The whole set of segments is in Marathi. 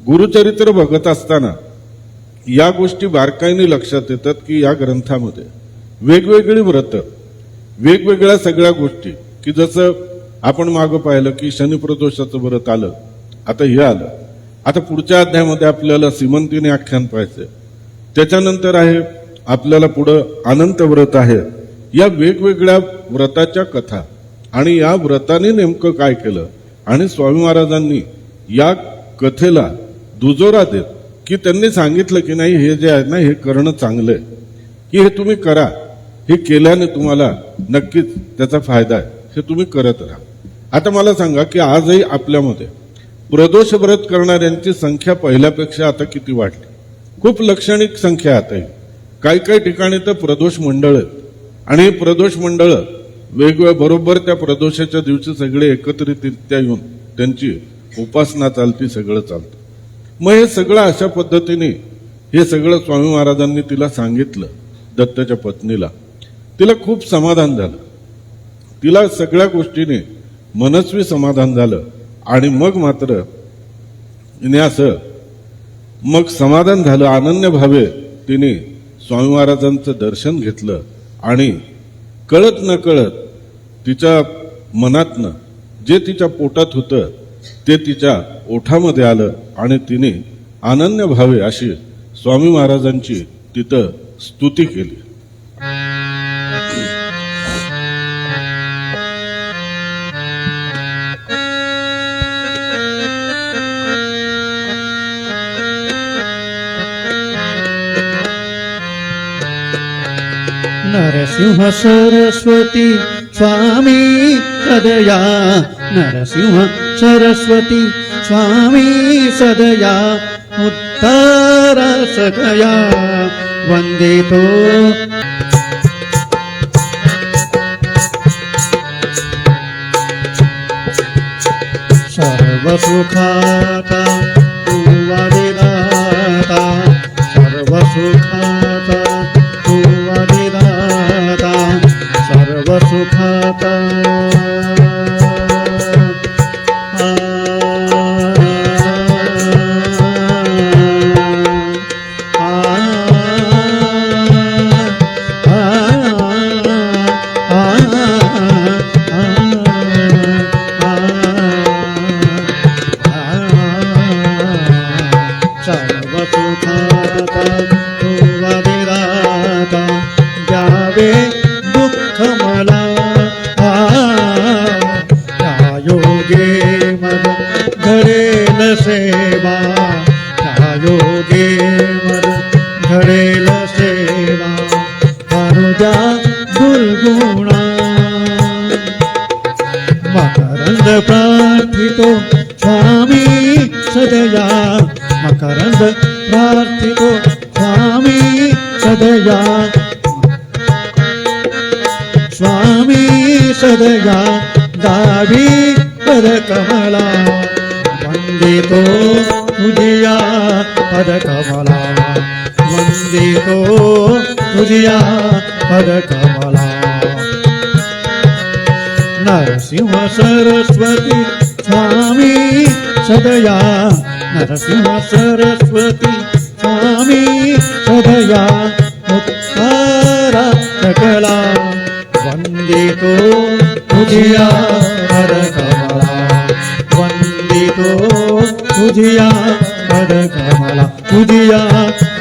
गुरुचरित्र बघत असताना या गोष्टी बारकाईने लक्षात येतात की या ग्रंथामध्ये वेगवेगळी व्रत, वेगवेगळ्या सगळ्या गोष्टी, की जसं आपण मागं पाहिलं की शनिप्रदोषाचं व्रत आलं, आता हे आलं, आता पुढच्या अध्यायामध्ये आपल्याला सीमंतिनी आख्यान पाहायचं, त्याच्यानंतर आहे आपल्याला पुढं अनंत व्रत आहे. या वेगवेगळ्या व्रताच्या कथा आणि या व्रताने नेमकं काय केलं आणि स्वामी महाराजांनी या कथेला दुजोरा देत की त्यांनी सांगितलं की नाही, हे जे आहे ना हे करणं चांगलं आहे, की हे तुम्ही करा, हे केल्याने तुम्हाला नक्कीच त्याचा फायदा आहे, हे तुम्ही करत राहा. आता मला सांगा की आजही आपल्यामध्ये प्रदोष व्रत करणाऱ्यांची संख्या पहिल्यापेक्षा आता किती वाढली? खूप लक्षणिक संख्या आता आहे. काही ठिकाणी तर प्रदोष मंडळ आहेत आणि प्रदोष मंडळ वेगवेगळ्या बरोबर त्या प्रदोषाच्या दिवशी सगळे एकत्रितरित्या येऊन त्यांची उपासना चालती, सगळं चालतं. मग हे सगळं अशा पद्धतीने हे सगळं स्वामी महाराजांनी तिला सांगितलं, दत्ताच्या पत्नीला. तिला खूप समाधान झालं, तिला सगळ्या गोष्टीने मनस्वी समाधान झालं आणि मग मात्र तिने असं मग समाधान झालं, अनन्य भावे तिने स्वामी महाराजांचं दर्शन घेतलं आणि कळत न कळत तिच्या मनातनं जे तिच्या पोटात होतं ते तिच्या ओठामध्ये आलं आणि तिने अनन्य भावे अशी स्वामी महाराजांची तिथं स्तुती केली. नरसिंह सरस्वती स्वामी सदया, नरसिंह सरस्वती स्वामी सदया, उत्तर सदया वंदे तो. सर्व सुखाता तू वादिदाता, सर्व सुखाता तू वादिदाता, सर्व सुखाता. सेवा योगे मर घडेल सेवा, अनुजा दुर्गुणा. मकरंद प्रार्थितो स्वामी सदया, मकरंद प्रार्थितो स्वामी सदया, स्वामी सदया दावी पद कमला, वंदितो तुझिया पद कमला, वंदितो तुझिया पद कमला. नरसिंह सरस्वती स्वामी सदया, नरसिंह सरस्वती स्वामी सदया, उत्तरा सकला, वंदितो तुझिया पद कमला, वंदितो तुझिया पद कमला, तुझिया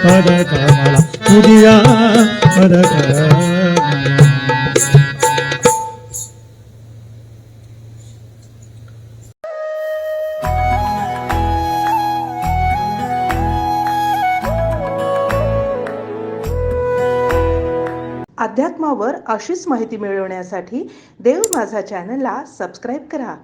पद कमला, तुझिया पद कमला. अध्यात्मावर अशीच माहिती मिळवण्यासाठी देव माझा चॅनलला सबस्क्राईब करा.